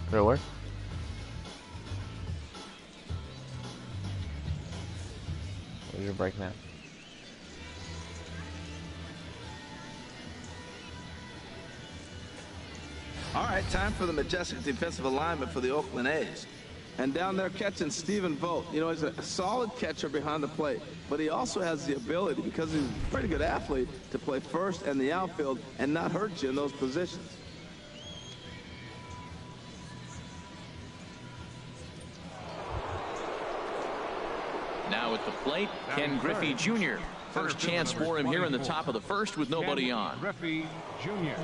Did it work? Where's your break now? All right, time for the majestic defensive alignment for the Oakland A's. And down there catching Stephen Vogt. You know, he's a solid catcher behind the plate, but he also has the ability, because he's a pretty good athlete, to play first and the outfield and not hurt you in those positions. Now at the plate, Ken Griffey Jr. First chance for him here in the top of the first with nobody on. Griffey Jr.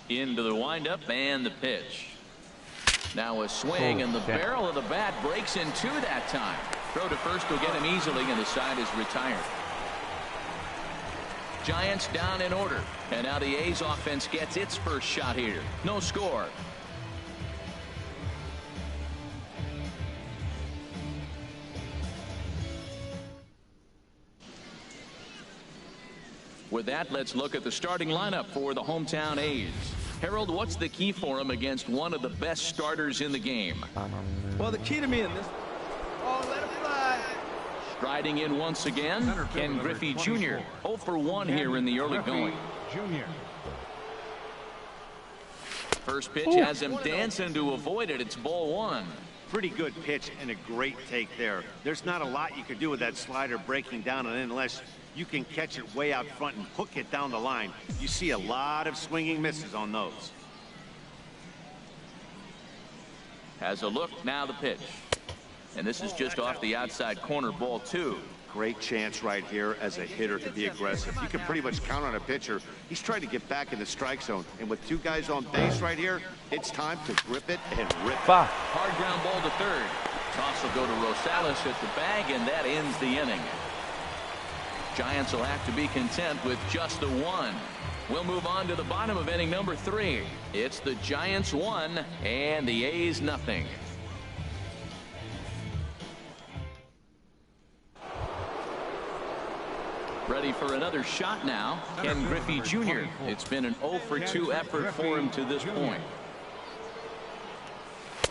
Into the windup and the pitch. Now a swing and the barrel of the bat breaks in two that time. Throw to first will get him easily and the side is retired. Giants down in order. And now the A's offense gets its first shot here. No score. With that, let's look at the starting lineup for the hometown A's. Harold, what's the key for him against one of the best starters in the game? Well, the key to me in this... Oh, let it fly. Striding in once again, Ken Griffey Jr. 0 for 1 here in the early going. Jr. First pitch has him dancing to avoid it. It's ball one. Pretty good pitch and a great take there. There's not a lot you can do with that slider breaking down and in unless you can catch it way out front and hook it down the line. You see a lot of swinging misses on those. Has a look, now the pitch. And this is just off the outside corner, ball two. Great chance right here as a hitter to be aggressive. You can pretty much count on a pitcher. He's trying to get back in the strike zone. And with two guys on base right here, it's time to grip it and rip it. Hard ground ball to third. Toss will go to Rosales at the bag, and that ends the inning. Giants will have to be content with just the one. We'll move on to the bottom of inning number 3. It's the Giants 1 and the A's nothing. Ready for another shot now, Ken Griffey Jr. It's been an 0 for 2 effort for him to this point.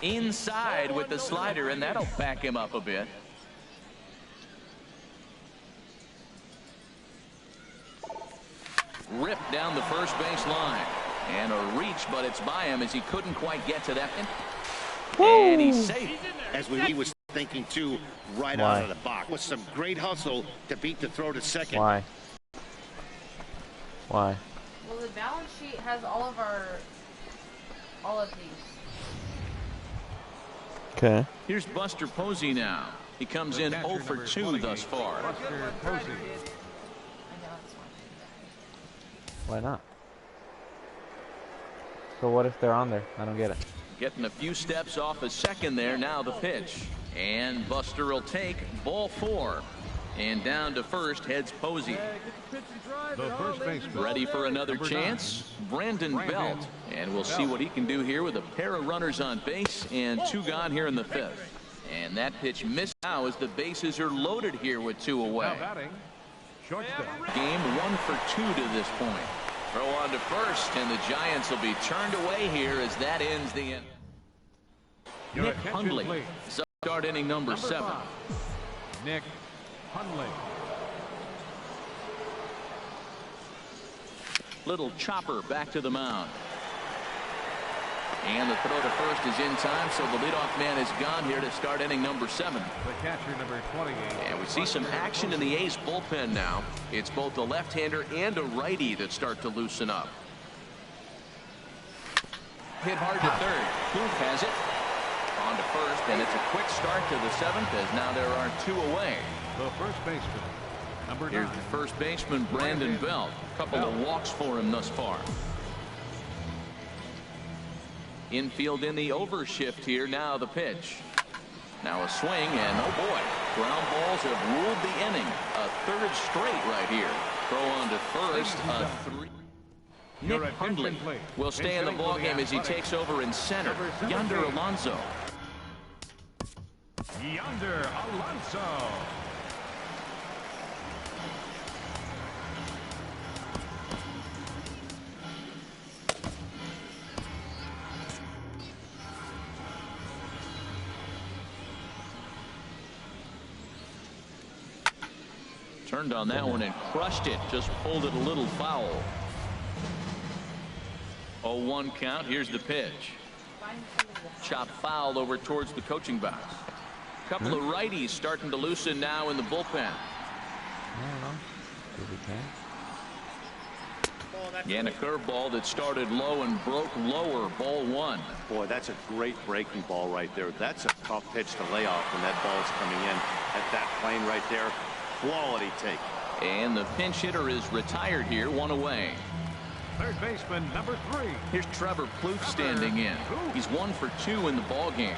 Inside with the slider, and that'll back him up a bit. Ripped down the first base line. And a reach, but it's by him as he couldn't quite get to that. And he's safe. As he was thinking too, right out of the box. With some great hustle to beat the throw to second. Why? Well, the balance sheet has all of these. Okay. Here's Buster Posey now. He comes in 0 for 2 thus far. Why not? So what if they're on there? I don't get it. Getting a few steps off a second there. Now the pitch. And Buster will take ball 4. And down to first heads Posey. The first baseman. Ready for another chance? Brandon Belt. And we'll see what he can do here with a pair of runners on base and 2 gone here in the 5th. And that pitch missed now as the bases are loaded here with 2 away. Game 1 for 2 to this point. Throw on to first, and the Giants will be turned away here as that ends the inning. Nick Hundley, start inning number 7. Nick Hundley. Little chopper back to the mound. And the throw to first is in time, so the leadoff man is gone here to start inning number 7. The catcher, number 28. And we see some action in the A's bullpen now. It's both a left-hander and a righty that start to loosen up. Hit hard to third. Booth has it. On to first, and it's a quick start to the 7th as now there are 2 away. The first baseman, number 9. Here's the first baseman, Brandon Belt. A couple of walks for him thus far. Infield in the overshift here. Now the pitch. Now a swing, and oh boy, ground balls have ruled the inning. A 3rd straight right here. Throw on to first. A 3. Nick Hundley will stay in the ballgame as he takes over in center. Yonder Alonso. Yonder Alonso. Turned on that one and crushed it. Just pulled it a little foul. 0-1 count. Here's the pitch. Chop foul over towards the coaching box. Couple of righties starting to loosen now in the bullpen. I don't know. If we can. And a curveball that started low and broke lower. Ball 1. Boy, that's a great breaking ball right there. That's a tough pitch to lay off when that ball's coming in at that plane right there. Quality take. And the pinch hitter is retired here. 1 away. Third baseman, number 3. Here's Trevor Plouffe standing in. He's 1 for 2 in the ball game.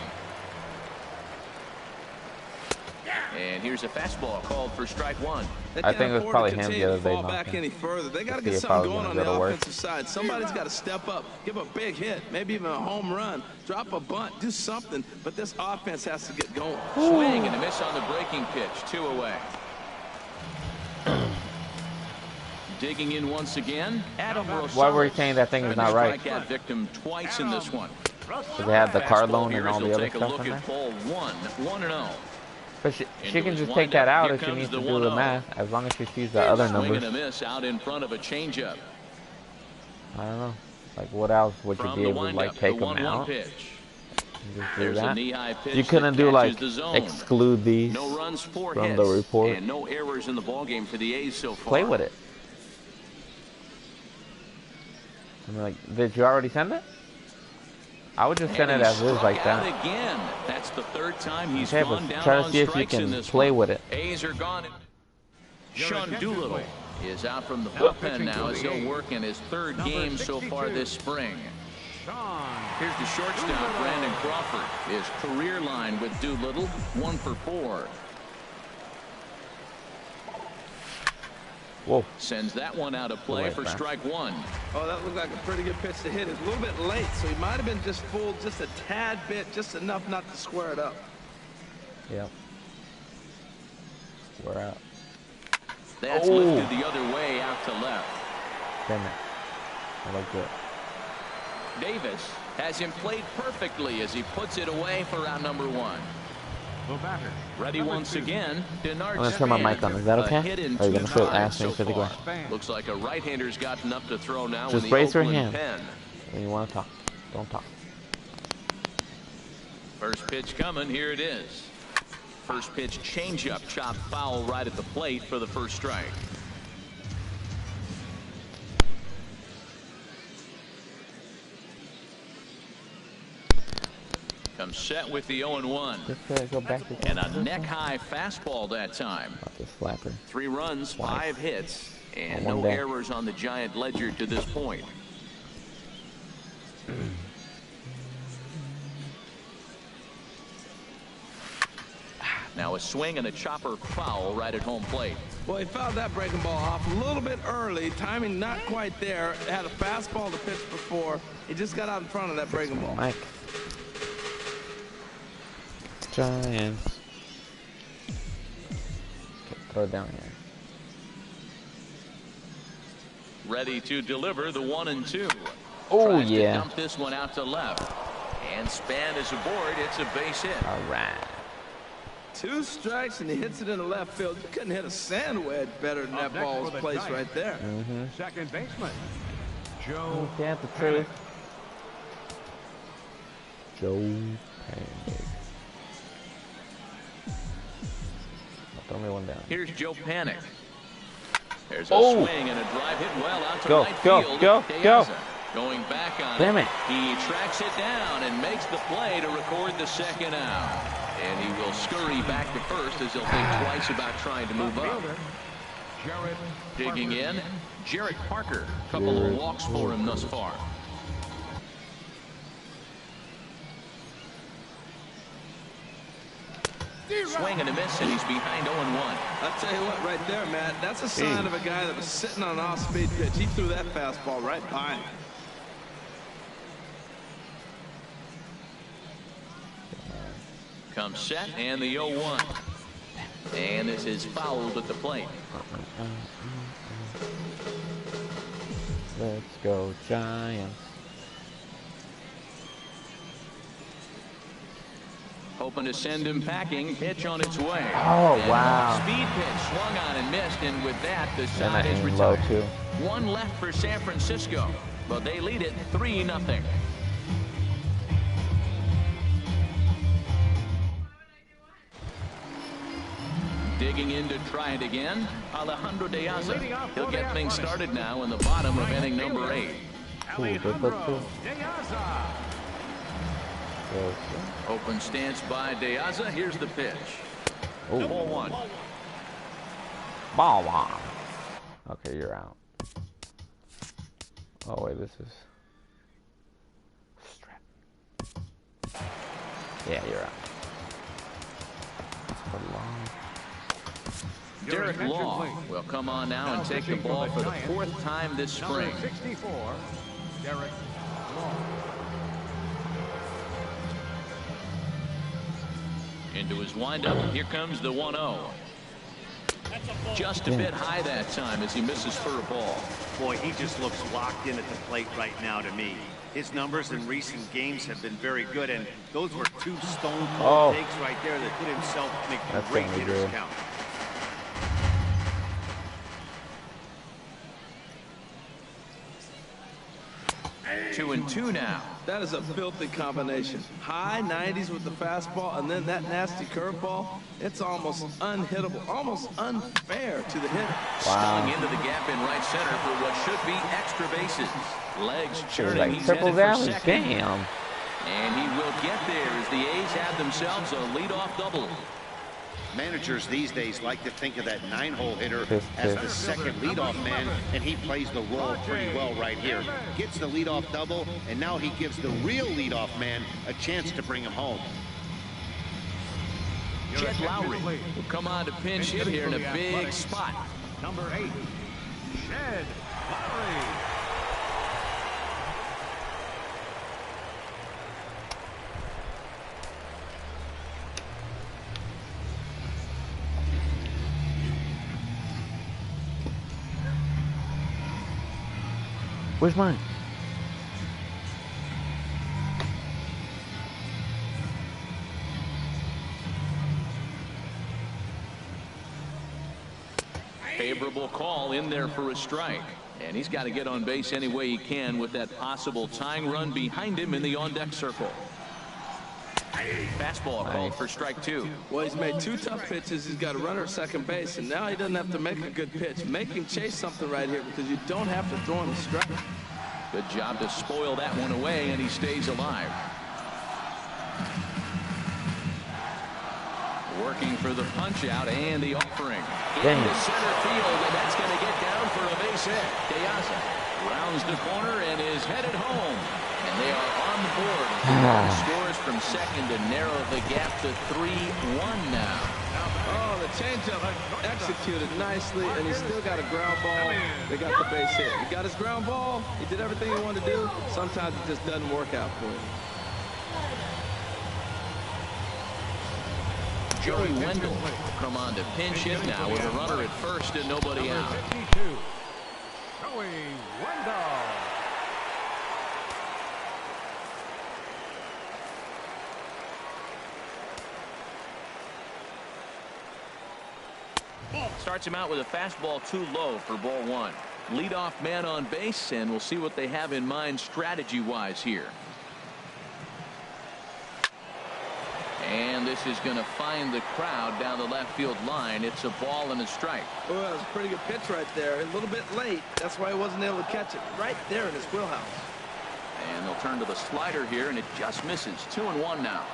And here's a fastball called for strike 1. I think it was probably him the other day. Fall back any further. They got to get something going on the offensive side. Somebody's got to step up, give a big hit, maybe even a home run, drop a bunt, do something. But this offense has to get going. Swing and a miss on the breaking pitch. 2 away. Digging in once again, Adam Rosales. Why were you saying that thing is not right? Strikeout victim twice in this one. So they have the car loan and all the other Take a stuff look in there. at ball 1, 1-0. But she can just take that out if she needs to do the math, as long as she sees the other Swing numbers. and a miss out in front of a changeup. I don't know. Like, what else would you be able to, like, take them out? Pitch. Just do There's a that. knee-high pitch You couldn't that do, like, catches the zone. exclude these No runs, 4 from hits, the report. and no errors in the ballgame for the A's so far. Play with it. I mean, like, did you already send it? I would just send it as is like that. Again. That's the 3rd time he's Okay, gone but down try to on see if you strikes in can this play one. with it. A's are gone. Sean Doolittle is out from the bullpen now as he'll work in his 3rd game so far this spring. Here's the shortstop, Brandon Crawford. His career line with Doolittle, 1 for 4. Whoa. Sends that one out of play for strike 1. Oh, that looked like a pretty good pitch to hit. It's a little bit late, so he might have been just fooled just a tad bit, just enough not to square it up. Yep. We're out. That's lifted the other way out to left. Damn it. I like that. Davis has him played perfectly as he puts it away for out number 1. Ready once again. I'm gonna turn my mic on. Is that okay? Or are you gonna still ask me for the question? Looks like a right-hander's gotten up to throw now. Just in the raise your Oakland hand pen. when you want to talk. Don't talk. First pitch coming. Here it is. First pitch changeup, chop foul right at the plate for the first strike. Comes set with the 0-1. Just go back to And a neck-high fastball that time. the slapper. 3 runs, 5 hits, and One no day. errors on the Giant ledger to this point. Now a swing and a chopper foul right at home plate. Well, he fouled that breaking ball off a little bit early. Timing not quite there. Had a fastball to pitch before. He just got out in front of that breaking ball. Mike. Giants. Okay, throw it down here. Ready to deliver the 1-2. Oh, Tries to yeah. dump this one out to left. And Span is aboard. It's a base hit. All right. 2 strikes and he hits it in the left field. You couldn't hit a sand wedge better than that ball was placed right there. Second baseman, Joe. Can't the truth. Joe Panic. Throw me one down. Here's Joe Panic. There's a Oh. swing and a drive hit well out to Go, right go, field. go, De go. Asa going back on Damn it. He tracks it down and makes the play to record the second out. And he will scurry back to first as he'll think twice about trying to move up. Jarrett Digging in, Jarrett Parker. Couple of walks for him thus far. Swing and a miss, and he's behind 0-1. I'll tell you what, right there, Matt, that's a sign of a guy that was sitting on an off-speed pitch. He threw that fastball right by him. Comes set, and the 0-1. And this is fouled at the plate. Let's go, Giants. Hoping to send him packing. Pitch on its way. Oh, And wow. Speed pitch swung on and missed, and with that, the And side that is aimed low retired. too. One left for San Francisco, but they lead it 3-0. Digging in to try it again, Alejandro De Aza. He'll get things started now in the bottom of inning number 8. Ooh, good look too. Open stance by De Aza. Here's the pitch. Ooh. Ball 1. Ball one. Okay, you're out. Oh wait, this is strap. Yeah, you're out. For long. Derek Law will come on now and take the ball for the 4th time this spring. 64, Derek Law. Into his windup. Here comes the 1-0. Just a bit high that time as he misses for a ball. Boy, he just looks locked in at the plate right now to me. His numbers in recent games have been very good, and those were 2 stone-cold takes right there that put himself in a great hitter's count. Two and two now. That is a filthy combination. High 90s with the fastball, and then that nasty curveball. It's almost unhittable, almost unfair to the hitter. Wow. Into the gap in right center for what should be extra bases. Legs churning. Like He's triple headed for damage. second. Damn. And he will get there as the A's have themselves a leadoff double. Managers these days like to think of that 9-hole hitter as the second leadoff man, and he plays the role pretty well right here. Gets the leadoff double, and now he gives the real leadoff man a chance to bring him home. Jed Lowry will come on to pinch hit here in a big spot. Number 8, Jed Lowry. Where's mine? Favorable call in there for a strike. And he's got to get on base any way he can with that possible tying run behind him in the on-deck circle. Fastball called for strike 2. Well, he's made 2 tough pitches. He's got a runner at second base, and now he doesn't have to make a good pitch. Make him chase something right here because you don't have to throw him a strike. Good job to spoil that one away, and he stays alive. Working for the punch out and the offering. Into center field, and that's going to get down for a base hit. De Aza rounds the corner and is headed home. And they are on the board. The scores from second to narrow the gap to 3-1 now. Oh, the changeup executed nicely, and he's still got a ground ball. They got the base hit. He got his ground ball. He did everything he wanted to do. Sometimes it just doesn't work out for him. Joey Wendell will come on to pinch hit now with a runner at first and nobody out. 52, Joey Wendell. Starts him out with a fastball too low for ball 1. Leadoff man on base, and we'll see what they have in mind strategy-wise here. And this is going to find the crowd down the left field line. It's a ball and a strike. Well, that was a pretty good pitch right there. A little bit late. That's why he wasn't able to catch it. Right there in his wheelhouse. And they'll turn to the slider here, and it just misses. 2-1 now.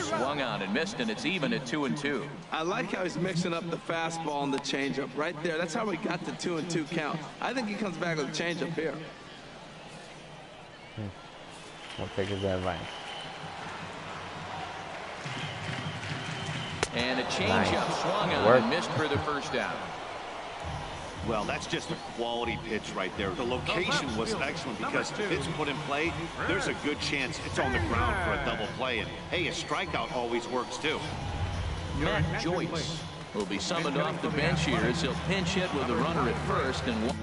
Swung on and missed, and it's even at 2-2. I like how he's mixing up the fastball and the changeup right there. That's how we got the 2-2 count. I think he comes back with a changeup here. I'll take his advice. And a changeup swung on and missed for the first out. Well, that's just a quality pitch right there. The location was excellent because if it's put in play, there's a good chance it's on the ground for a double play. And, hey, a strikeout always works, too. Matt Joyce will be summoned off the bench here as he'll pinch hit with the runner at first and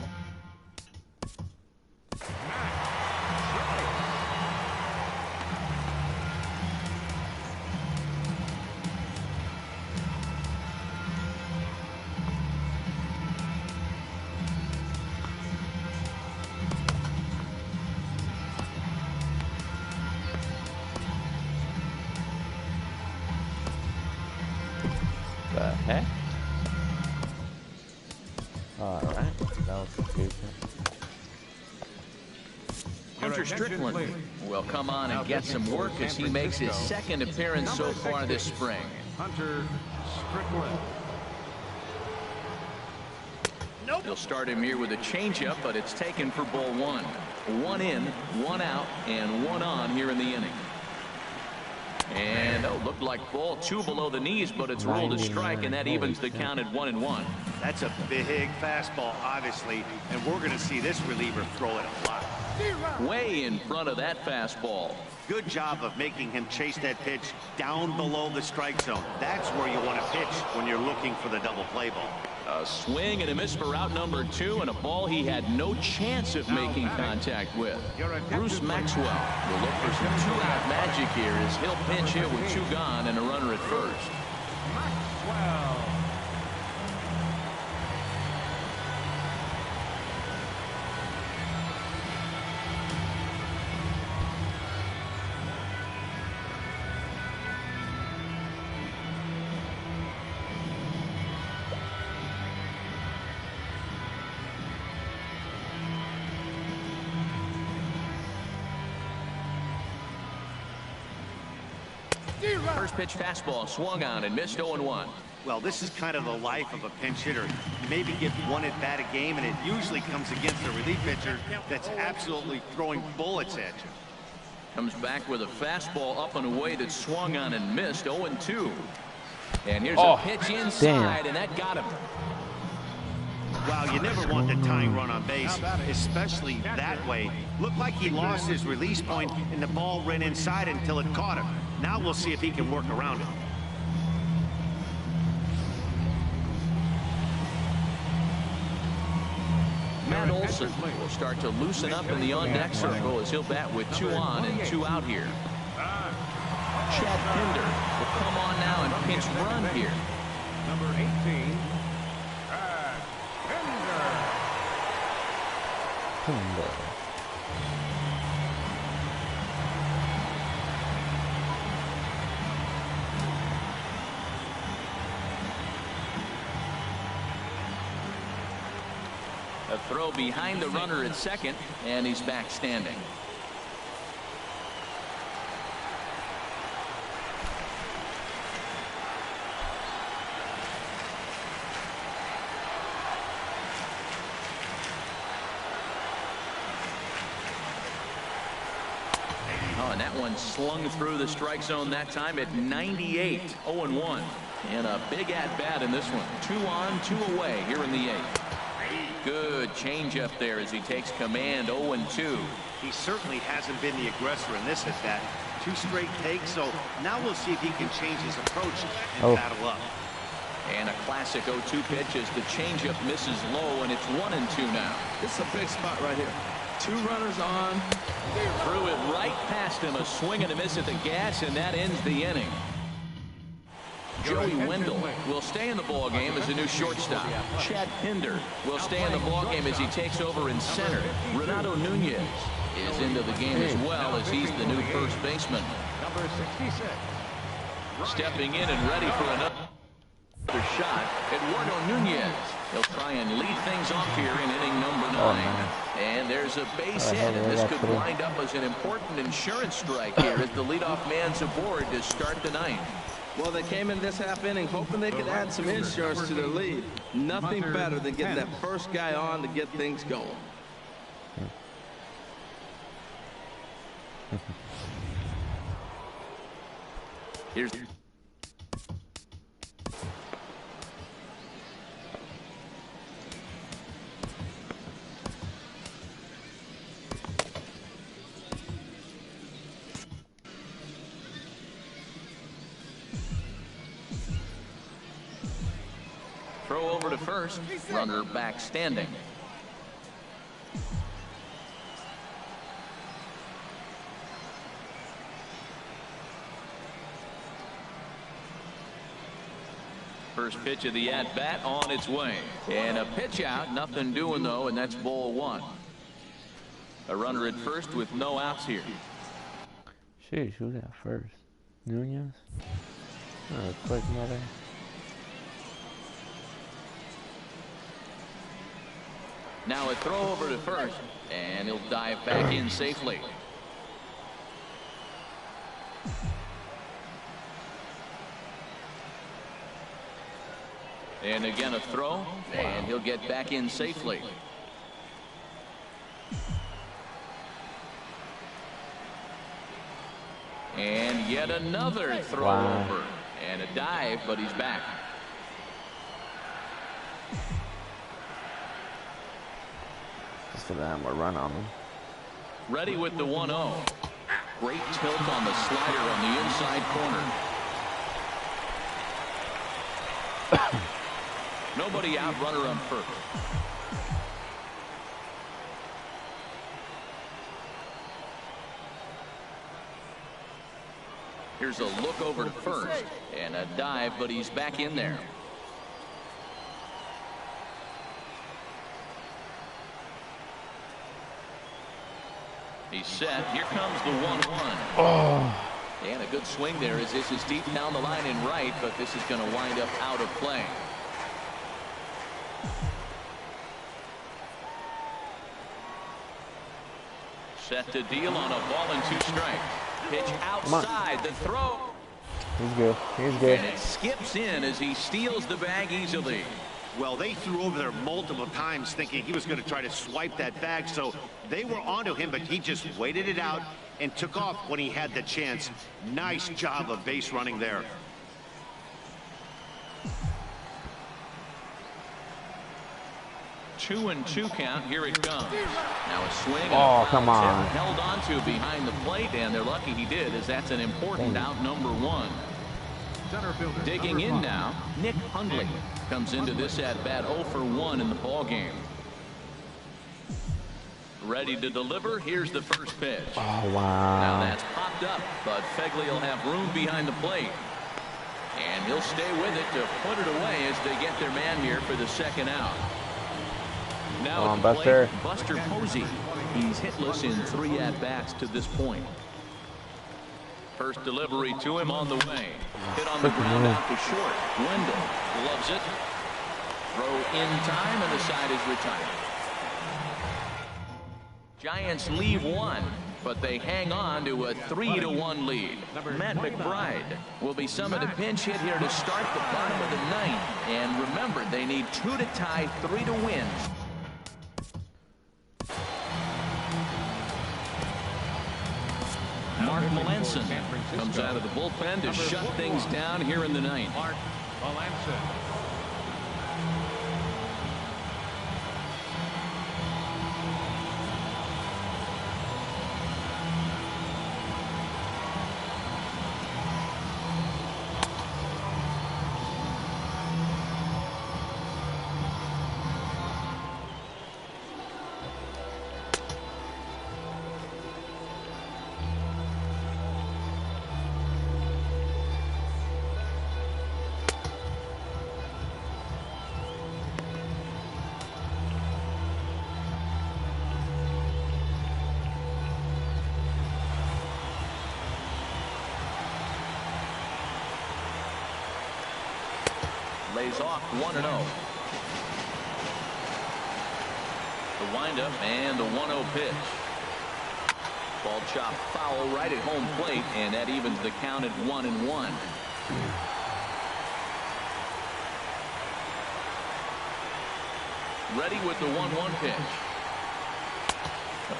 The heck? Alright, that was confusing. Hunter Strickland will come on and get some work as he makes his second appearance so far this spring. Hunter Strickland. He'll start him here with a changeup, but it's taken for ball one. One in, one out, and one on here in the inning. And looked like ball two below the knees, but it's ruled a strike, and that evens the count at 1-1. That's a big fastball, obviously, and we're going to see this reliever throw it a lot. Way in front of that fastball. Good job of making him chase that pitch down below the strike zone. That's where you want to pitch when you're looking for the double play ball. A swing and a miss for out number two, and a ball he had no chance of making contact with. Bruce Maxwell will look for some two-out magic here as he'll pinch hit with two gone and a runner at first. Maxwell. First pitch fastball swung on and missed 0-1. Well, this is kind of the life of a pinch hitter. You maybe get one at bat a game, and it usually comes against a relief pitcher that's absolutely throwing bullets at you. Comes back with a fastball up and away that swung on and missed 0-2. And here's a pitch inside, and that got him. Wow, you never want the tying run on base, especially that way. Looked like he lost his release point, and the ball ran inside until it caught him. Now we'll see if he can work around it. Matt Olson will start to loosen up in the on-deck circle as he'll bat with two on and two out here. Chad Pinder will come on now and pinch run here. Number 18. Pinder. A throw behind the runner at second, and he's back standing. Oh, and that one slung through the strike zone that time at 98, 0-1. And a big at-bat in this one. 2 on, 2 away here in the 8th. Good changeup there as he takes command. 0-2. He certainly hasn't been the aggressor in this at bat. 2 straight takes, so now we'll see if he can change his approach and battle up. And a classic 0-2 pitch as the changeup misses low, and it's 1-2 now. This is a big spot right here. 2 runners on. Threw it right past him. A swing and a miss at the gas, and that ends the inning. Joey Wendell will stay in the ballgame as a new shortstop. Chad Pinder will stay in the ballgame as he takes over in center. Renato Nunez is into the game as well as he's the new first baseman. Number 66. Stepping in and ready for another shot, Eduardo Nunez. He'll try and lead things off here in inning number 9. And there's a base hit, and this could wind up as an important insurance strike here as the leadoff man's aboard to start the 9th. Well, they came in this half inning hoping they could add some insurance to their lead. Nothing better than getting that first guy on to get things going. Here's throw over to first. Runner back standing. First pitch of the at-bat on its way. And a pitch out. Nothing doing, though, and that's ball one. A runner at first with no outs here. Sheesh, who's at first? Nunez? Oh, quick mother. Now a throw over to first, and he'll dive back in safely. And again a throw, and he'll get back in safely. And yet another throw over, and a dive, but he's back. Just a damn run on him. Ready with the 1-0. Great tilt on the slider on the inside corner. Nobody out, runner on first. Here's a look over to first and a dive, but he's back in there. He's set. Here comes the 1-1. Oh. And a good swing there as this is deep down the line and right, but this is going to wind up out of play. Set to deal on a ball and 2 strikes. Pitch outside the throw. He's good. He's good. And it skips in as he steals the bag easily. Well, they threw over there multiple times thinking he was going to try to swipe that bag, so they were onto him, but he just waited it out and took off when he had the chance. Nice job of base running there. Two and 2 count. Here it comes. Now a swing. Oh, come on. Held on to behind the plate, and they're lucky he did, as that's an important out, number 1. Digging in now, Nick Hundley comes into this at-bat 0 for 1 in the ball game. Ready to deliver. Here's the first pitch. Oh, wow. Now that's popped up, but Fegley will have room behind the plate. And he'll stay with it to put it away as they get their man here for the second out. Now at the plate, Buster Posey. He's hitless in 3 at-bats to this point. First delivery to him on the way. Hit on the ground out to short. Wendell loves it. Throw in time, and the side is retired. Giants leave 1, but they hang on to a 3-1 lead. Matt McBride will be summoned a pinch hit here to start the bottom of the 9th. And remember, they need 2 to tie, 3 to win. Mark Melanson comes out of the bullpen to shut things down here in the 9th. Mark Melanson. Lays off 1-0. The windup and the 1-0 pitch. Ball chopped foul right at home plate, and that evens the count at 1-1. Ready with the 1-1 pitch.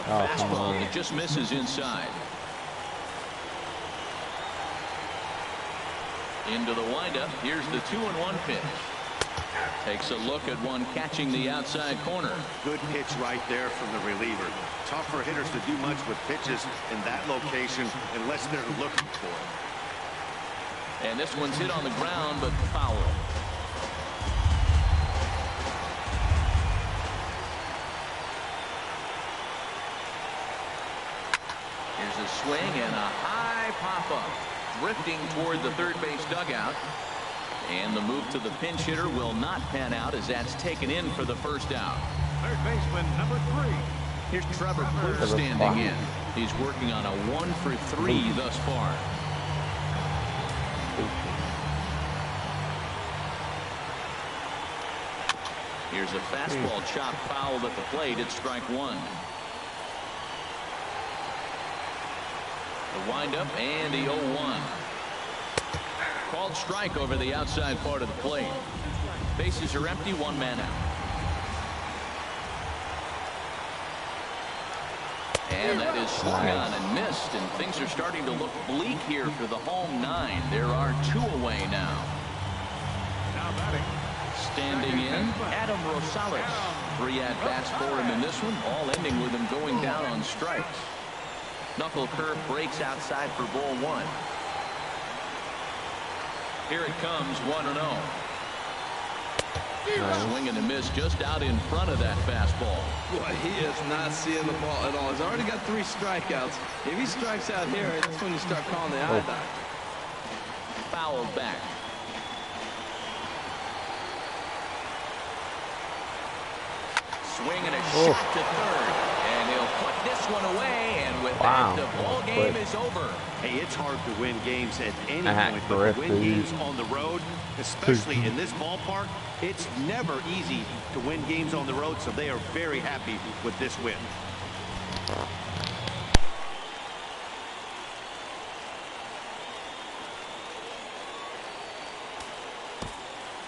Fastball that just misses inside. Into the windup. Here's the 2-1 pitch. Takes a look at one catching the outside corner. Good pitch right there from the reliever. Tough for hitters to do much with pitches in that location unless they're looking for it. And this one's hit on the ground, but foul. swing and a high pop-up. Drifting toward the third base dugout. And the move to the pinch hitter will not pan out as that's taken in for the first out. Third baseman, number 3. Here's Trevor Plouffe standing in. He's working on a 1-for-3 thus far. Here's a fastball chopped foul at the plate. It's strike 1. The windup and the 0-1. Called strike over the outside part of the plate. Bases are empty, 1 man out. And that is swung on and missed, and things are starting to look bleak here for the home 9. There are 2 away now. Now batting. Standing in, Adam Rosales. 3 at-bats for him in this one, all ending with him going down on strikes. Knuckle curve breaks outside for ball 1. Here it comes, 1-0. Swing and a miss just out in front of that fastball. Boy, he is not seeing the ball at all. He's already got 3 strikeouts. If he strikes out here, that's when you start calling the eye dot. Fouled back. Swing and a shot to third. And he'll put this one away. And with that, the ball game is over. Hey, it's hard to win games at any point, but to win games on the road, especially in this ballpark, it's never easy to win games on the road, so they are very happy with this win.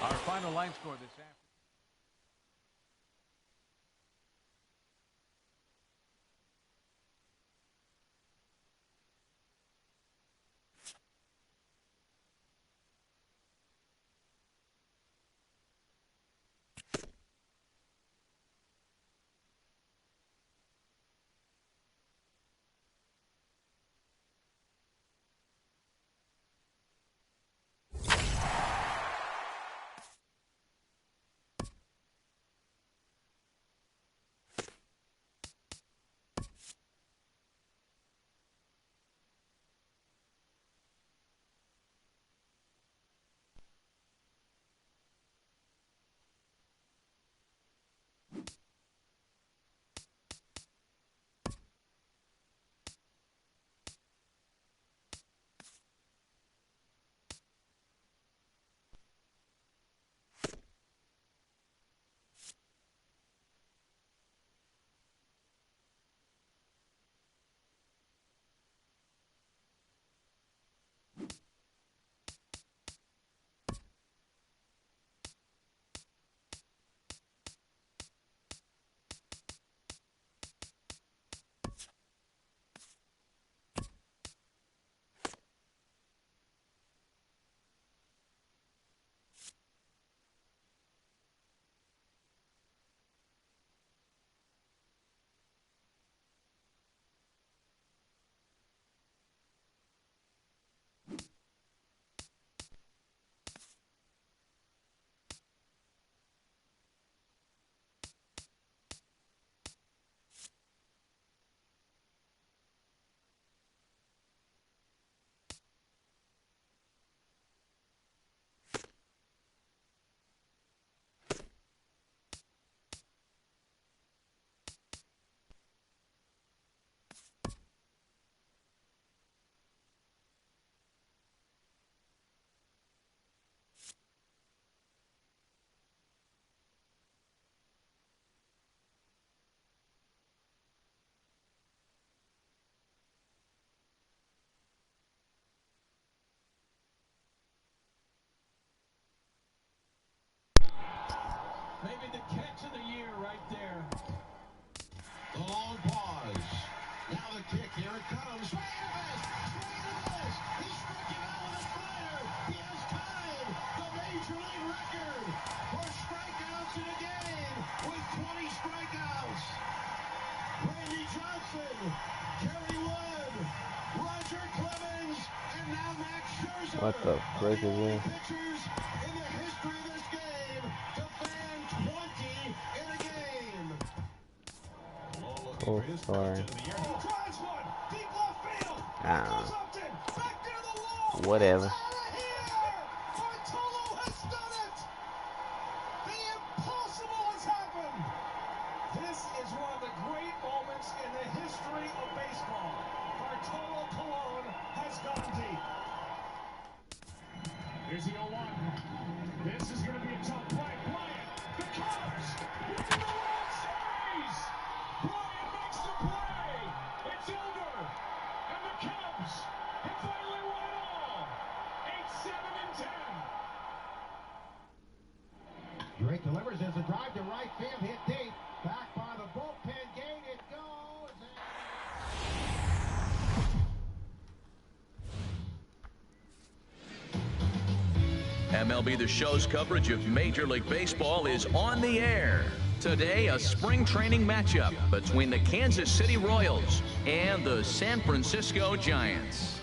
Our final line score this afternoon. Maybe the catch of the year right there. The long pause. Now the kick. Here it comes. Swing and a miss. Swing and a miss. He struck him out with a slider. He has tied the Major League record for strikeouts in a game with 20 strikeouts. Randy Johnson, Kerry Wood, Roger Clemens, and now Max Scherzer. What the frick is this? Pitchers in the history of this game to fan 20 in a game. Oh, sorry. He drives one deep left field. Whatever. Bartolo has done it. The impossible has happened. This is one of the great moments in the history of baseball. Bartolo Colon has gone deep. Here's the 0-1. This is going to be a tough play. Bryant, the Cubs win the World Series. Bryant makes the play. It's over. And the Cubs have finally won it all. 8-7-10. Drake delivers. There's a drive to right field. Hit deep. Back by the bullpen gate. It goes. MLB The Show's coverage of Major League Baseball is on the air. Today, a spring training matchup between the Kansas City Royals and the San Francisco Giants.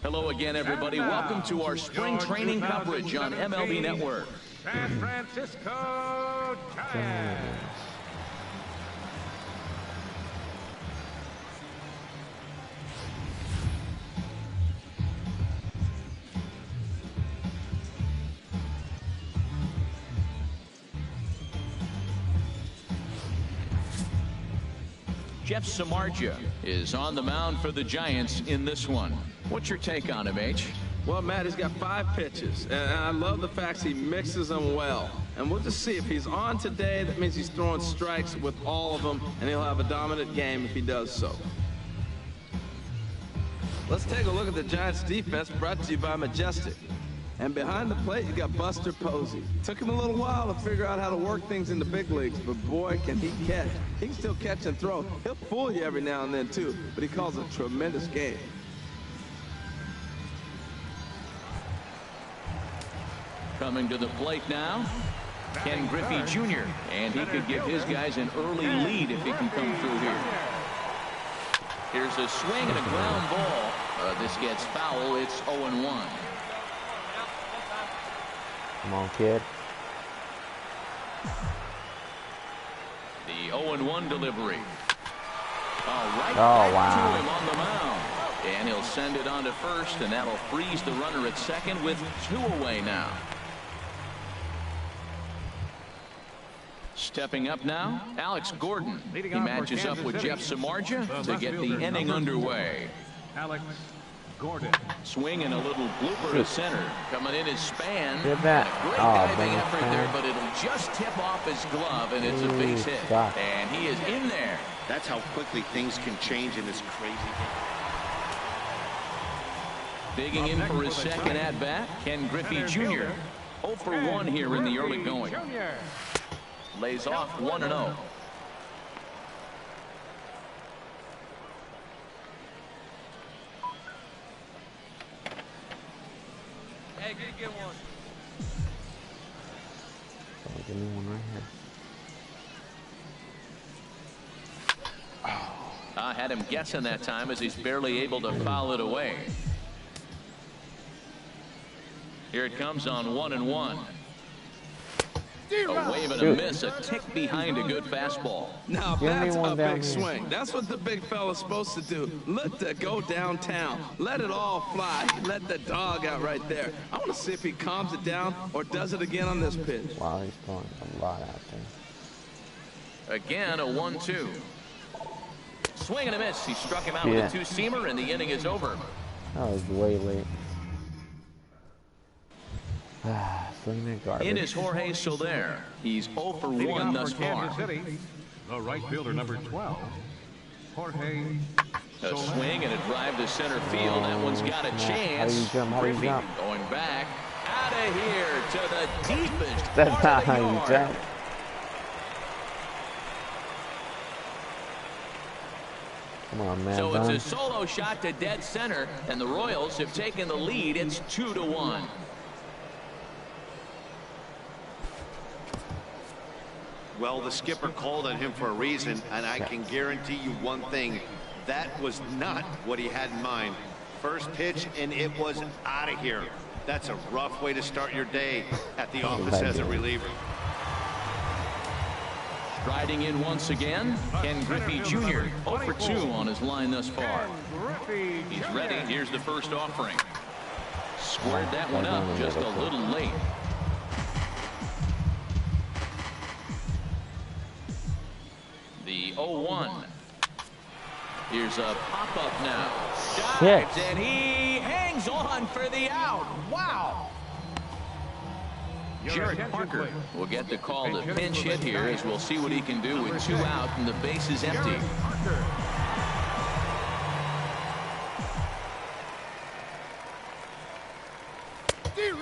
Hello again, everybody. Welcome to our spring training coverage on MLB Network. San Francisco Giants. Jeff Samardzija is on the mound for the Giants in this one. What's your take on him, H? Well, Matt, he's got 5 pitches, and I love the fact he mixes them well. And we'll just see if he's on today. That means he's throwing strikes with all of them, and he'll have a dominant game if he does so. Let's take a look at the Giants' defense, brought to you by Majestic. And behind the plate, you got Buster Posey. Took him a little while to figure out how to work things in the big leagues, but boy, can he catch. He can still catch and throw. He'll fool you every now and then, too, but he calls a tremendous game. Coming to the plate now, Ken Griffey Jr., and he could give his guys an early lead if he can come through here. Here's a swing and a ground ball. This gets foul. It's 0-1. Come on, kid. The 0-1 delivery. Right Oh, back wow. to him on the mound. And he'll send it on to first, and that'll freeze the runner at second with 2 away now. Stepping up now, Alex Gordon. He matches up with Jeff Samardzija to get the inning underway. Alex Gordon. Swing and a little blooper to center. Coming in his span. Did that. A great Oh, diving dang it. effort there, but it'll just tip off his glove, and it's a base hit. God. And he is in there. That's how quickly things can change in this crazy game. Digging in for his second at-bat, Ken Griffey Jr. 0 for 1 here in the early going. Lays off 1-0. Hey, get one. Give me one right here. I had him guessing that time as he's barely able to foul it away. Here it comes on 1-1. A wave and a miss, a tick behind a good fastball. Now Give me that's one a down big here. swing. That's what the big fella's supposed to do. Let that go downtown. Let it all fly. Let the dog out right there. I want to see if he calms it down or does it again on this pitch. Wow, he's throwing a lot out there. Again, a 1-2. Swing and a miss. He struck him out with a two-seamer, and the inning is over. That was way late. Swinging at garbage. In is Jorge Soler. He's 0 for 1 thus far. Kansas City, the right fielder, number 12, Jorge. A swing and a drive to center field. That one's got a chance. How do you jump? How do you Griffey jump? going back out of here to the deepest That's part not of the how you yard. jump. Come on, man. So it's Don. a solo shot to dead center, and the Royals have taken the lead. It's 2-1. Well, the skipper called on him for a reason, and I can guarantee you one thing. That was not what he had in mind. First pitch, and it was out of here. That's a rough way to start your day at the office as a reliever. Striding in once again, Ken Griffey Jr. 0 for 2 on his line thus far. He's ready. Here's the first offering. Squared that one up just a little late. The 0-1. Here's a pop-up now. Dives, and he hangs on for the out. Wow. Jared Parker will get the call to pinch hit here, as we'll see what he can do with 2 out and the base is empty.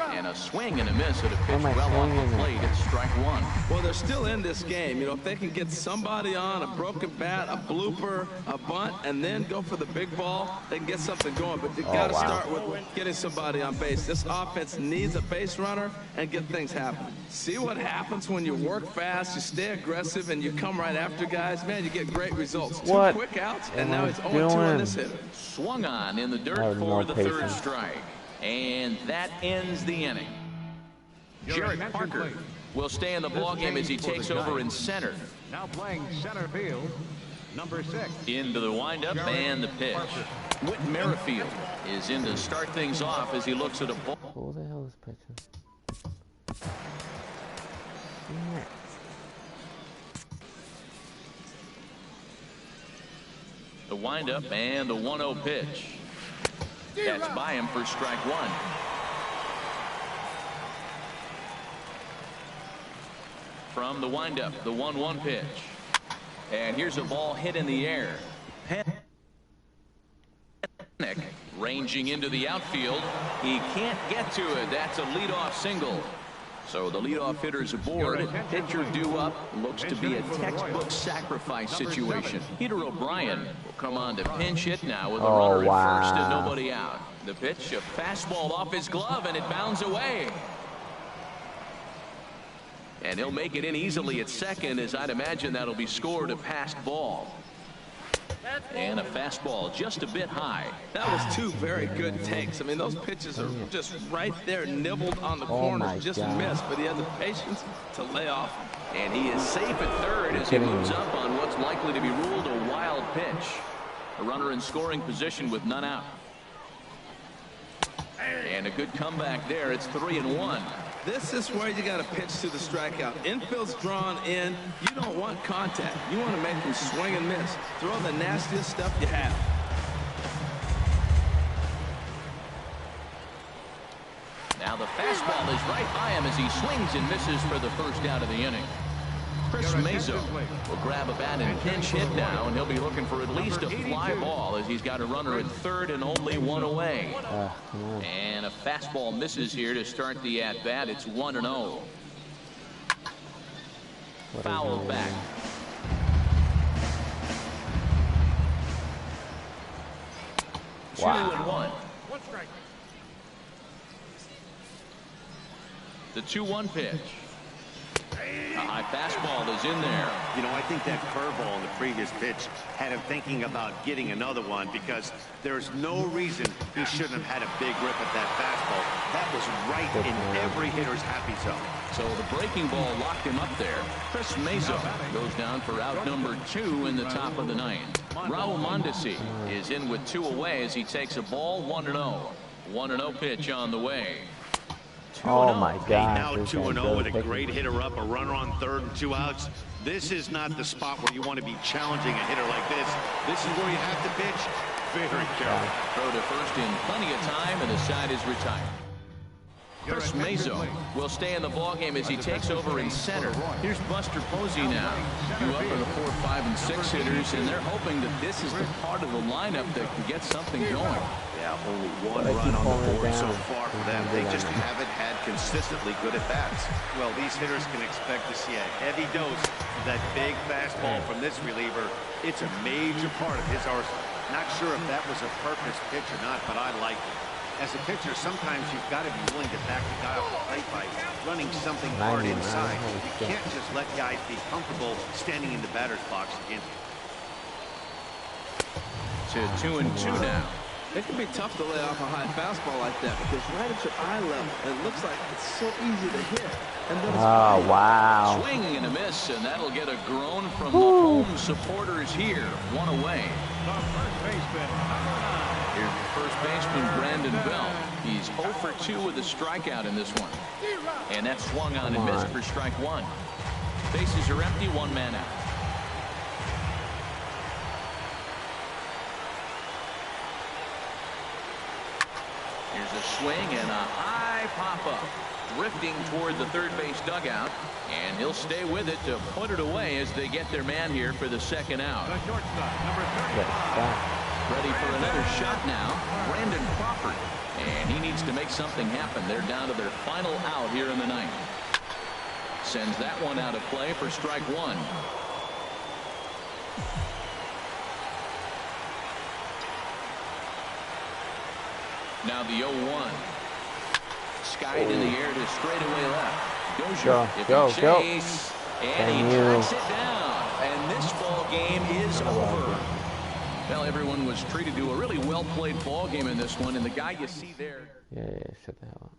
And a swing and a miss at a pitch well off the plate. It's strike 1. Well, they're still in this game. You know, if they can get somebody on, a broken bat, a blooper, a bunt, and then go for the big ball, they can get something going. But you got to start with getting somebody on base. This offense needs a base runner and get things happening. See what happens when you work fast, you stay aggressive, and you come right after guys. Man, you get great results. 2 quick outs, and now he's 0-2 on this hitter. Swung on in the dirt for the third strike. And that ends the inning. Jared Parker will stay in the ballgame as he takes over in center. Now playing center field, number 6. Into the windup and the pitch. Whit Merrifield is in to start things off as he looks at a ball. Who the hell is pitching? The windup and the 1-0 pitch. That's by him for strike 1. From the windup, the 1-1 pitch. And here's a ball hit in the air. Panik ranging into the outfield. He can't get to it. That's a leadoff single. So the leadoff hitter's aboard. Pitcher due up. Looks to be a textbook sacrifice situation. Peter O'Brien will come on to pinch hit now with a runner at first and nobody out. The pitch, a fastball off his glove, and it bounds away. And he'll make it in easily at second, as I'd imagine that'll be scored a passed ball. And a fastball just a bit high. That was 2 very good takes. I mean, those pitches are just right there, nibbled on the corners, just missed, but he had the patience to lay off. And he is safe at third as he moves up on what's likely to be ruled a wild pitch. A runner in scoring position with none out. And a good comeback there. It's 3-1. This is where you got to pitch to the strikeout. Infield's drawn in. You don't want contact. You want to make them swing and miss. Throw the nastiest stuff you have. Now the fastball is right by him as he swings and misses for the first out of the inning. Chris Mazo will grab a bat and pinch hit now, and he'll be looking for at least a fly ball as he's got a runner at third and only 1 away. And a fastball misses here to start the at-bat. It's 1-0. Fouled back. Wow. 2-1. The 2-1 pitch. A high fastball is in there. You know, I think that curveball in the previous pitch had him thinking about getting another one, because there's no reason he shouldn't have had a big rip at that fastball. That was right in every hitter's happy zone. So the breaking ball locked him up there. Chris Mazo goes down for out number 2 in the top of the 9th. Raul Mondesi is in with 2 away as he takes a ball. 1-0. 1-0 pitch on the way. Oh my God. Now 2-0 with a great hitter up, a runner on third and 2 outs. This is not the spot where you want to be challenging a hitter like this. This is where you have to pitch very careful. Throw to first in plenty of time, and the side is retired. Chris Mazo will stay in the ballgame as he takes over in center. Here's Buster Posey now. Due up for the 4, 5, and 6 hitters, and they're hoping that this is the part of the lineup that can get something going. Yeah, only 1 run on the board so far for them. They just haven't had consistently good at-bats. Well, these hitters can expect to see a heavy dose of that big fastball from this reliever. It's a major part of his arsenal. Not sure if that was a purpose pitch or not, but I like it. As a pitcher, sometimes you've got to be willing to back the guy off the plate by running something hard inside. You can't just let guys be comfortable standing in the batter's box against you. To 2-2 now. It can be tough to lay off a high fastball like that because right at your eye level, it looks like it's so easy to hit. And then Oh, wow. Swing and a miss, and that'll get a groan from the home supporters here. One away. The first baseman, number 9. Here's the first baseman, Brandon Bell. He's 0 for 2 with a strikeout in this one. And that swung on and missed for strike 1. Bases are empty, 1 man out. Here's a swing and a high pop-up. Drifting toward the third base dugout. And he'll stay with it to put it away as they get their man here for the second out. The shortstop, number 35. Ready for another shot now, Brandon Crawford. And he needs to make something happen. They're down to their final out here in the ninth. Sends that one out of play for strike 1. Now the 0-1. Skied in the air to straightaway left. Dozier, chase, and he tracks it down. And this ball game is over. Well, everyone was treated to a really well-played ball game in this one, and the guy you see there. Yeah, shut the hell up.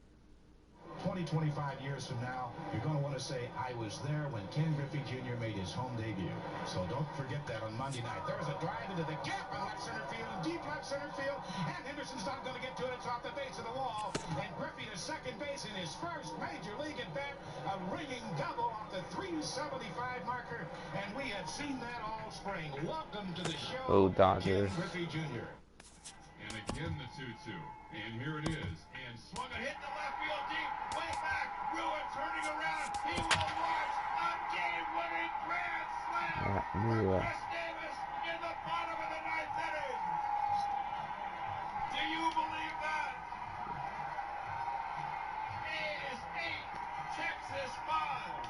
20, 25 years from now, you're going to want to say, I was there when Ken Griffey Jr. made his home debut. So don't forget that on Monday night. There was a drive into the gap in left center field, and deep left center field, and Henderson's not going to get to it. It's off the base of the wall. And Griffey to second base in his first major league at bat, a ringing double off the 375 marker, and we have seen that all spring. Welcome to the show, Oh, Dodgers. Ken Griffey Jr. And again the 2-2. And here it is. And swung a hit to left field deep. Way back. Ruin turning around. He will watch a game-winning grand slam for Chris Davis in the bottom of the ninth inning. Do you believe that? It is 8, Texas 5.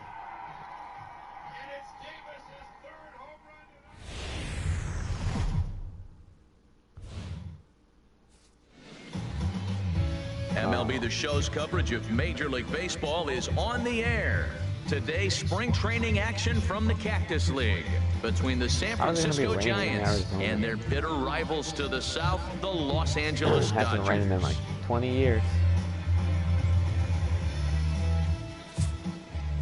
And it's Davis's third home run tonight. MLB The Show's coverage of Major League Baseball is on the air. Today, spring training action from the Cactus League between the San Francisco Giants and their bitter rivals to the south, the Los Angeles It hasn't rained in Dodgers. like 20 years.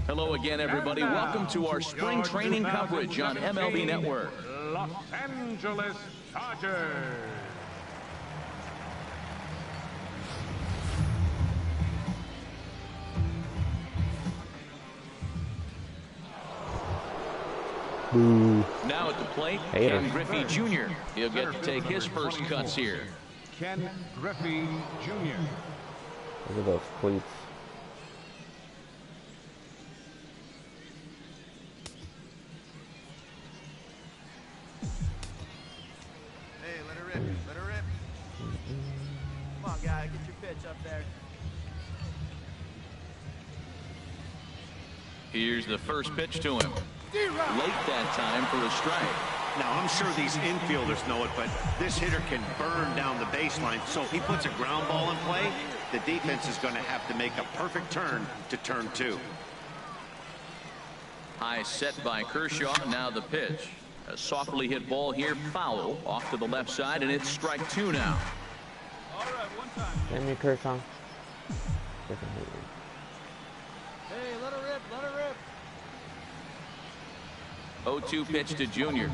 Hello again, everybody. Welcome to our spring training coverage on MLB Network. Los Angeles Dodgers. Boo. Now at the plate, Hater. Ken Griffey Jr. He'll get to take his first cuts here. Ken Griffey Jr. Look at those cleats. Hey, let her rip. Let her rip. Come on, guy. Get your pitch up there. Here's the first pitch to him. Late that time for a strike. Now, I'm sure these infielders know it, but this hitter can burn down the baseline. So if he puts a ground ball in play, the defense is going to have to make a perfect turn to turn 2. High set by Kershaw. Now the pitch. A softly hit ball here, foul off to the left side, and it's strike 2 now. All right, one time. Damn you, Kershaw. Hey, let her rip, let her rip. 0-2 pitch to Junior.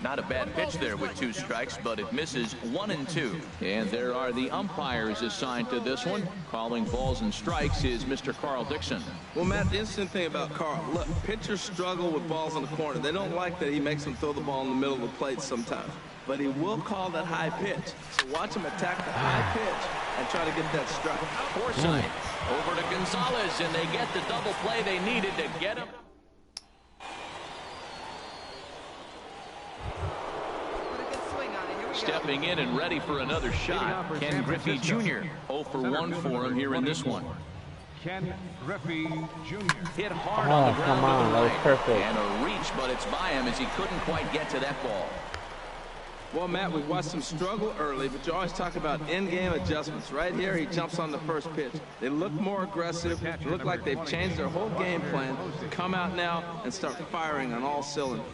Not a bad pitch there with 2 strikes, but it misses 1 and 2. And there are the umpires assigned to this one. Calling balls and strikes is Mr. Carl Dixon. Well, Matt, the interesting thing about Carl, look, pitchers struggle with balls in the corner. They don't like that he makes them throw the ball in the middle of the plate sometimes. But he will call that high pitch. So watch him attack the high pitch and try to get that strike. Forsythe over to Gonzalez, and they get the double play they needed to get him. Stepping in and ready for another shot, Ken Griffey Jr. 0 for 1 for him here in this one. Ken Griffey Jr. Hit hard on the ground come on, to the that was right. perfect. And a reach, but it's by him as he couldn't quite get to that ball. Well, Matt, we've watched him struggle early, but you always talk about in-game adjustments. Right here, he jumps on the first pitch. They look more aggressive. They look like they've changed their whole game plan to come out now and start firing on all cylinders.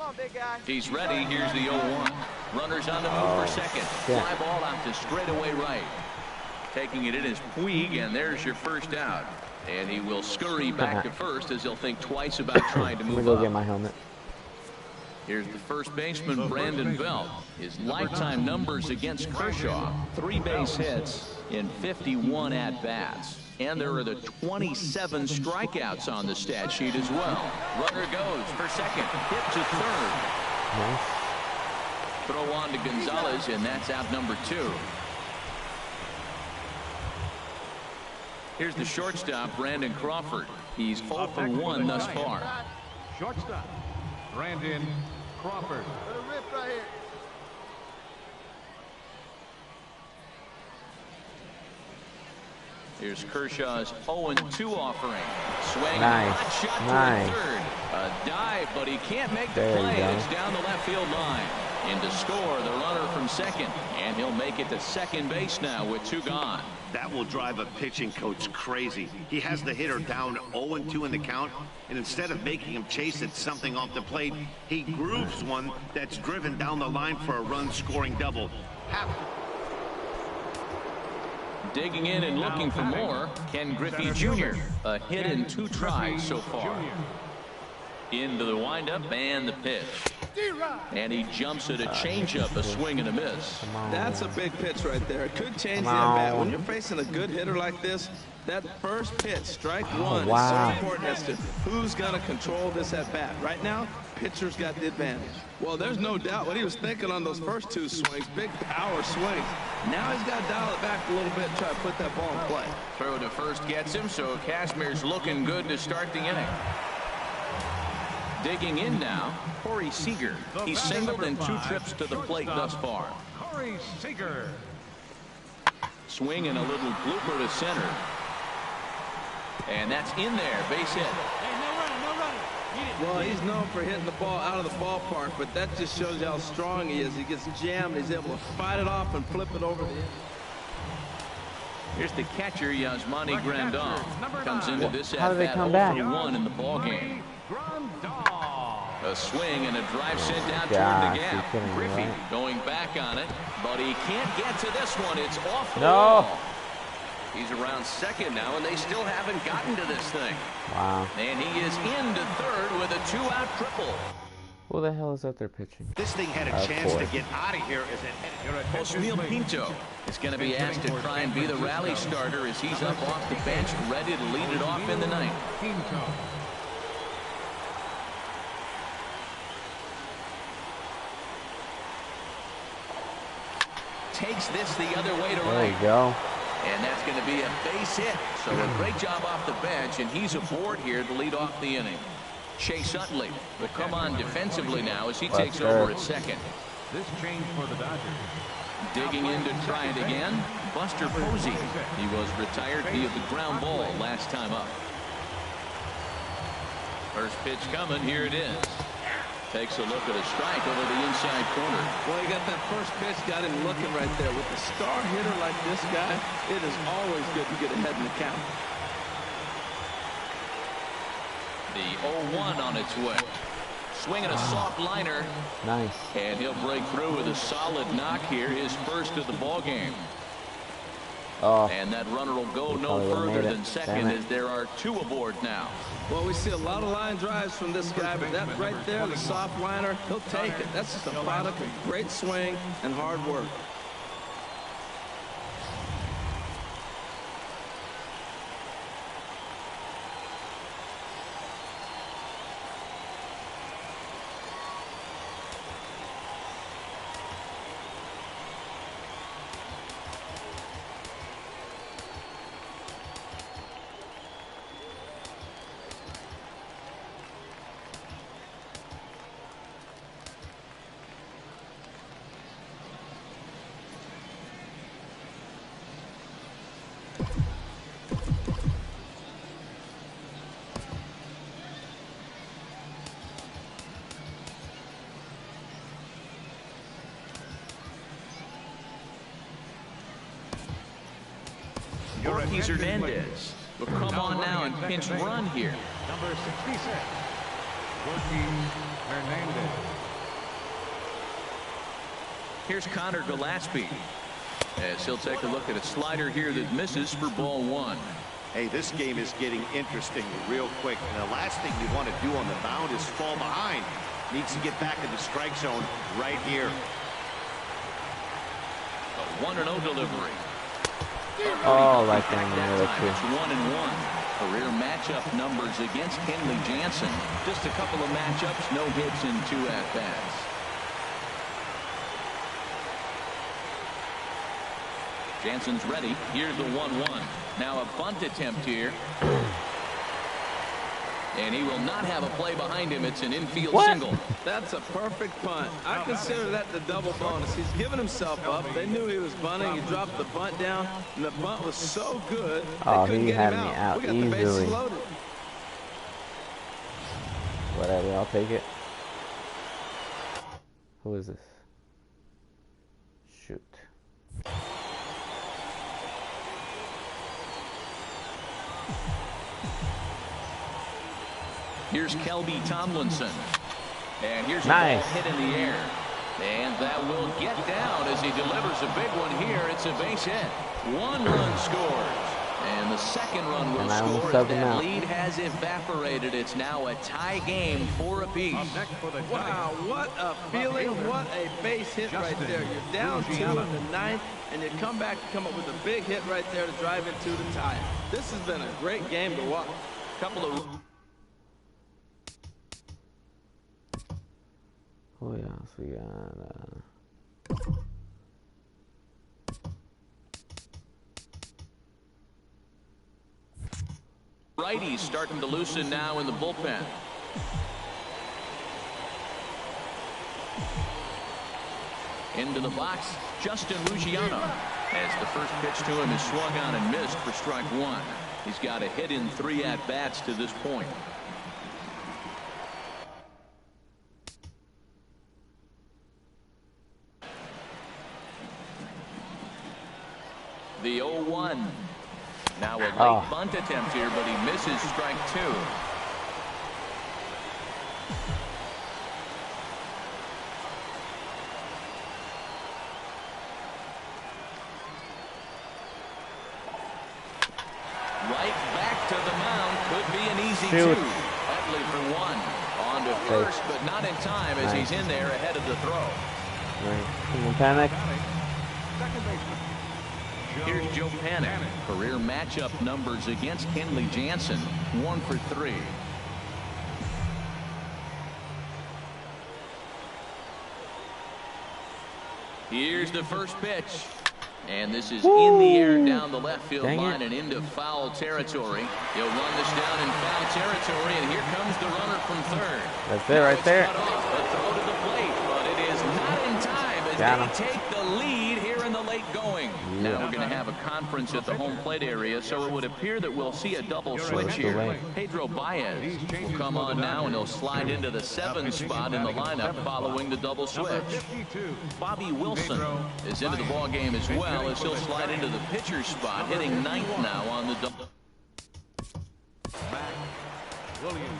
Come on, big guy. He's ready. Here's the 0-1. Runners on the move for second. Fly ball out to straightaway right. Taking it in is Puig, and there's your first out. And he will scurry back to first as he'll think twice about trying to move Let me go up. get my helmet. Here's the first baseman, Brandon Belt. His lifetime numbers against Kershaw: 3 base hits in 51 at-bats. And there are the 27 strikeouts on the stat sheet as well. Runner goes for second. Hit to third. Nice. Throw on to Gonzalez, and that's out number 2. Here's the shortstop, Brandon Crawford. He's 0 for 1 thus far. Shortstop, Brandon Crawford. Let it rip right here. Here's Kershaw's 0-2 offering. Swing, Nice. hot shot Nice. toward third. A dive, but he can't make the There you play. go. It's down the left field line. In to score, the runner from second. And he'll make it to second base now with 2 gone. That will drive a pitching coach crazy. He has the hitter down 0-2 in the count, and instead of making him chase at something off the plate, he grooves one that's driven down the line for a run-scoring double. Digging in and looking for more, Ken Griffey Jr. A hit in 2 tries so far. Into the windup and the pitch. And he jumps at a changeup, a swing and a miss. That's a big pitch right there. It could change the at-bat. When you're facing a good hitter like this, that first pitch, strike one, is so important as to who's going to control this at-bat. Right now, pitcher's got the advantage. Well, there's no doubt what he was thinking on those first 2 swings, big power swings. Now he's got to dial it back a little bit and try to put that ball in play. Throw to first gets him, so Kazmir's looking good to start the inning. Digging in now, Corey Seager. He's singled in 2 trips to the plate thus far. Corey Seager. Swing and a little blooper to center. And that's in there, base hit. Hey, no running, no running. Well, he's known for hitting the ball out of the ballpark, but that just shows you how strong he is. He gets jammed, he's able to fight it off and flip it over the end. Here's the catcher, Yasmani Grandal. Comes into this How do they at-bat come 0 back? for 1 in the ballgame. A swing and a drive sent down Gosh, toward the gap. you're kidding me, Griffey right? going back on it, but he can't get to this one. It's off the No. wall. He's around second now, and they still haven't gotten to this thing. Wow. And he is into third with a 2-out triple. Who the hell is out there pitching? This thing had a chance to get out of here as it Osmil Pinto is going to be asked to try and be the rally starter as he's up off the bench, ready to lead it off in the ninth. Takes this the other way to There right. you go. And that's going to be a base hit. So a great job off the bench, and he's aboard here to lead off the inning. Chase Utley will come on defensively now as he takes over at second. This change for the Dodgers. Digging in to try it again, Buster Posey. He was retired via the ground ball last time up. First pitch coming, here it is. Takes a look at a strike over the inside corner. Well, you got that first pitch, got him looking right there. With a star hitter like this guy, it is always good to get ahead in the count. The 0-1 on its way. Swinging a soft liner. Nice. And he'll break through with a solid knock here, his first of the ball game. Oh. And that runner will go no probably would've further made it. than second as there are 2 aboard now. Well, we see a lot of line drives from this guy, but that right there, the soft liner, he'll take it. That's just a product of great swing and hard work. Ortiz Hernandez will come on now and pinch run here. Number 66, Ortiz Hernandez. Here's Connor Gillespie as he'll take a look at a slider here that misses for ball 1. Hey, this game is getting interesting real quick. And the last thing you want to do on the mound is fall behind. Needs to get back in the strike zone right here. A 1-0 delivery. Oh, right down the middle, too. It's 1-1. Career matchup numbers against Kenley Jansen. Just a couple of matchups, no hits in 2 at-bats. Jansen's ready. Here's the 1-1. Now a bunt attempt here. And he will not have a play behind him. It's an infield single. That's a perfect punt. I consider that the double bonus. He's given himself up. They knew he was bunting. He dropped the bunt down, and the bunt was so good, they couldn't get him out. We got the bases loaded. Whatever, I'll take it. Who is this? Shoot. Here's Kelby Tomlinson. And here's nice. A ball hit in the air. And that will get down as he delivers a big one here. It's a base hit. 1 run scores. And the second run will score as that lead has evaporated. It's now a tie game, 4 apiece. Wow, what a feeling. What a base hit right there. You're down 2 in the 9th, and you come back and come up with a big hit right there to drive into the tie. This has been a great game to watch. Couple of... Oh yeah, so we got righties starting to loosen now in the bullpen. Into the box, Justin Ruggiano. As the first pitch to him is swung on and missed for strike 1. He's got a hit in 3 at-bats to this point. The 0-1. Now a late bunt attempt here, but he misses strike 2. Right back to the mound. Could be an easy 2. Utley for 1. On to first, but not in time as he's in there ahead of the throw. Panic. Here's Joe Panic. Career matchup numbers against Kenley Jansen, 1 for 3. Here's the first pitch. And this is in the air down the left field line and into foul territory. He'll run this down in foul territory, and here comes the runner from third. That's it right there. Cut off the throw to the plate, but it is not in time as they take the lead here in the late going. Yeah. Now we're going to have a conference at the home plate area, so it would appear that we'll see a double switch here. Pedro Baez will come on now, and he'll slide into the 7 spot in the lineup following the double switch. Bobby Wilson is into the ball game as well, as he'll slide into the pitcher spot, hitting 9th now on the double. Williamson.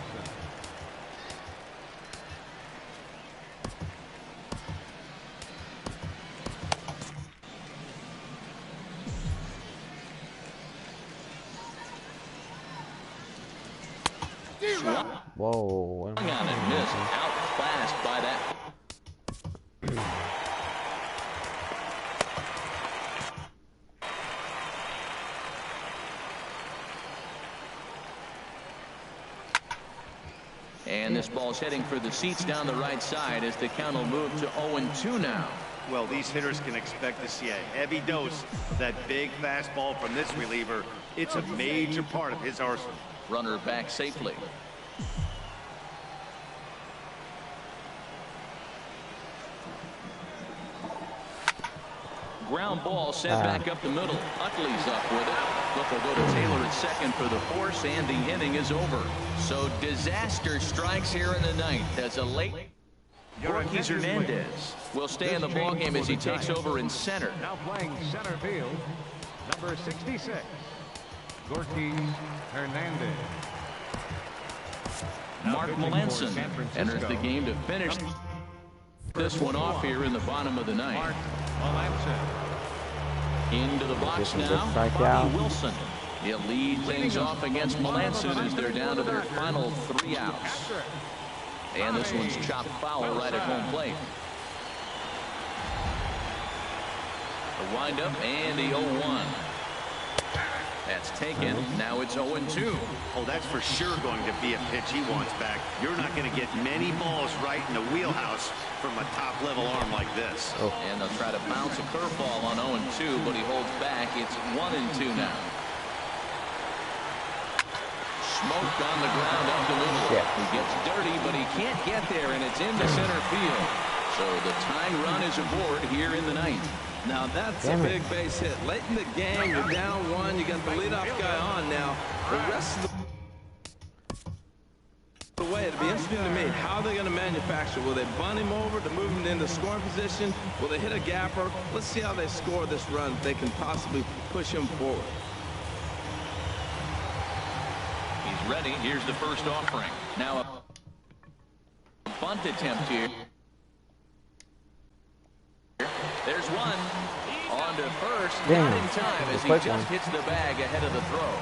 Whoa. On and missed, outclassed by that. And this ball's heading for the seats down the right side as the count will move to 0-2 now. Well, these hitters can expect to see a heavy dose of that big fastball from this reliever. It's a major part of his arsenal. Runner back safely. Ground ball sent back up the middle. Utley's up with it. Look, will go to Taylor at second for the force, and the inning is over. So disaster strikes here in the 9th as a late. Gorky Hernandez will stay in the ballgame as he takes over in center. Now playing center field, number 66, Gorky Hernandez. Mark Melanson enters the game to finish. this one off here in the bottom of the ninth. Into the box now, Bobby Wilson. He'll lead things off against Melanson as they're down to their final 3 outs. And this one's chopped foul right at home plate. The windup and the 0-1. That's taken. Now it's 0-2. Oh, that's for sure going to be a pitch he wants back. You're not going to get many balls right in the wheelhouse from a top-level arm like this. Oh. And they'll try to bounce a curveball on 0-2, but he holds back. It's 1-2 now. Smoked on the ground up the middle. He gets dirty, but he can't get there, and it's into center field. So the tying run is aboard here in the ninth. Now that's a big base hit. Late in the game, you're down 1. You got the leadoff guy on now. The rest of the way, it'll be interesting to me how they're going to manufacture. Will they bunt him over to move him into scoring position? Will they hit a gapper? Let's see how they score this run. If they can possibly push him forward. He's ready. Here's the first offering. Now a bunt attempt here. There's one on to first. Not in time as he just hits the bag ahead of the throw.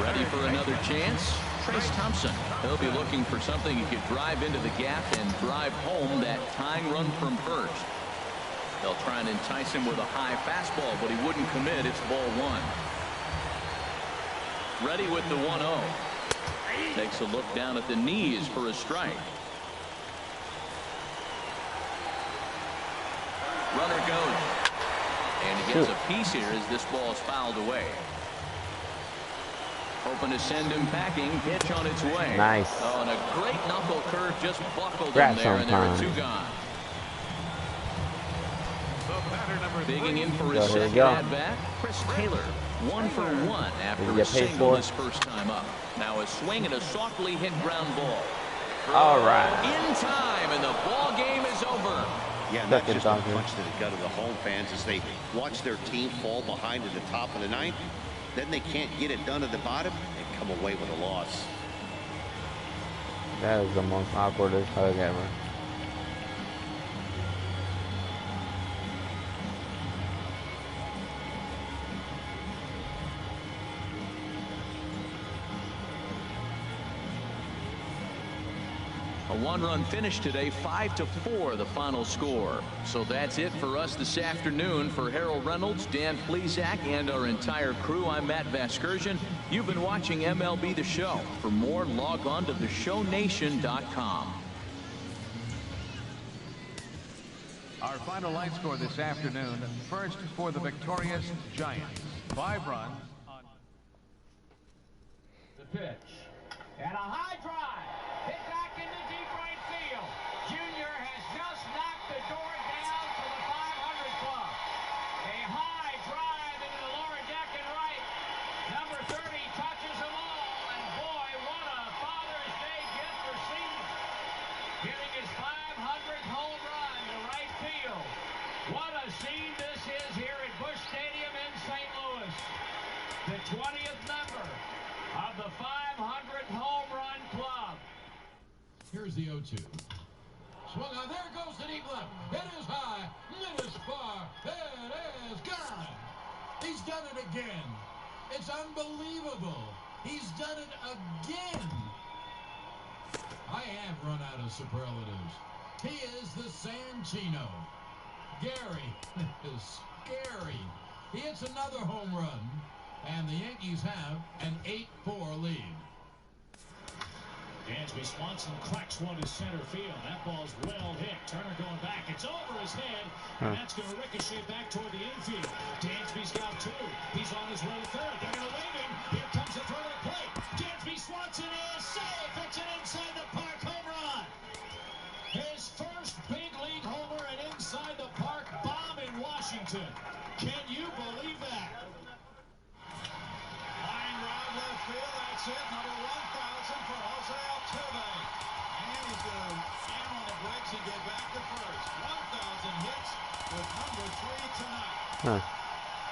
Ready for another chance. Trace Thompson. He'll be looking for something he could drive into the gap and drive home that tying run from first. They'll try and entice him with a high fastball, but he wouldn't commit. It's ball 1. Ready with the 1-0. Takes a look down at the knees for a strike. Runner goes. And he gets a piece here as this ball is fouled away. Hoping to send him packing. Pitch on its way. Nice. Oh, and a great knuckle curve just buckled him there, and there are 2 gone. Bigging in for his second at-bat, Chris Taylor. 1 for 1 after a single his first time up. Now a swing and a softly hit ground ball. All right. In time, and the ball game is over. Yeah, and that's just a punch to the gut of the home fans as they watch their team fall behind at the top of the ninth. Then they can't get it done at the bottom and come away with a loss. That is the most awkwardest hug ever. A 1-run finish today, 5-4 the final score. So that's it for us this afternoon. For Harold Reynolds, Dan Plesac, and our entire crew, I'm Matt Vasgersian. You've been watching MLB The Show. For more, log on to theshownation.com. Our final line score this afternoon. First for the victorious Giants. 5 runs on the pitch. And a high drive. Hit back into deep right field. Junior has just knocked the door down to the 500 club. A high drive into the lower deck and right. Number 30 touches them all. And boy, what a Father's Day gift for Seaman. Hitting his 500th home run to right field. What a scene this is here at Busch Stadium in St. Louis. The 20th member of the 500 home run club. Here's the 0-2. Swung on. There goes the deep left. It is high. It is far. It is gone. He's done it again. It's unbelievable. He's done it again. I have run out of superlatives. He is the Sanchino. Gary is scary. He hits another home run. And the Yankees have an 8-4 lead. Dansby Swanson cracks one to center field. That ball's well hit. Turner going back. It's over his head. And that's going to ricochet back toward the infield. Dansby's got 2. He's on his way to third. They're going to wave him. Here comes the throw to the plate. Dansby Swanson is safe. It's an inside the park home run. His first big league homer and inside the park bomb in Washington. Can you believe that? That's it, number 1,000 for Jose Altuve. And he's going to jam on the brakes and get back to first. 1,000 hits with number 3 tonight.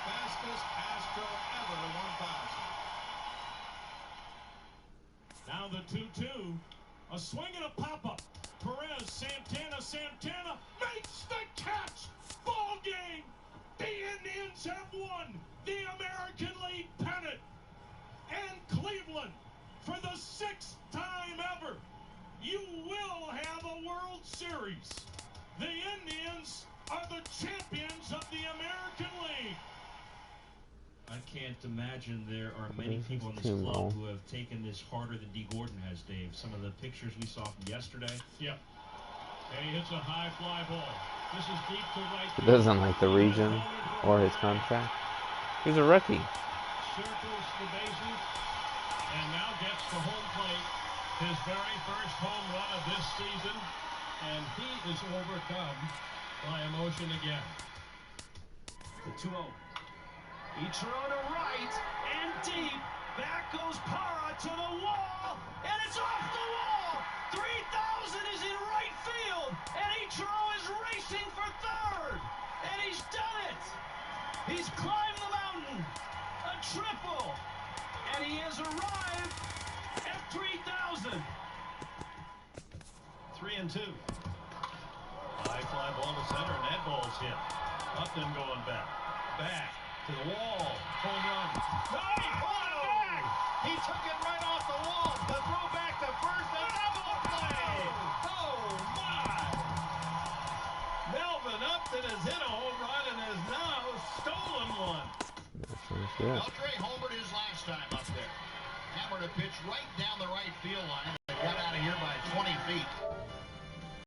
Fastest Astro ever to 1,000. Now the 2-2. A swing and a pop-up. Perez, Santana makes the catch. Ball game. The Indians have won the American League pennant. And Cleveland, for the 6th time ever, you will have a World Series. The Indians are the champions of the American League. I can't imagine there are many people in this club who have taken this harder than D. Gordon has, Dave. Some of the pictures we saw from yesterday. Yep. And he hits a high fly ball. This is deep to right. He doesn't like the region or his contract. He's a rookie. Circles the bases and now gets to home plate. His very first home run of this season. And he is overcome by emotion again. The 2-0. Ichiro to right and deep. Back goes Parra to the wall, and it's off the wall. 3,000 is in right field, and Ichiro is racing for third, and he's done it. He's climbed the mountain, a triple, and he has arrived at 3,000. 3-2. High fly ball to center, and that ball's hit. Upton going back. Back to the wall. Home run. No, he pulled it back. He took it right off the wall. The throw back to first. A double play. Oh, my. Melvin Upton has hit a home run and has now stolen one. Beltre homered his last time up there. Hammered a pitch right down the right field line. Got out of here by 20 feet.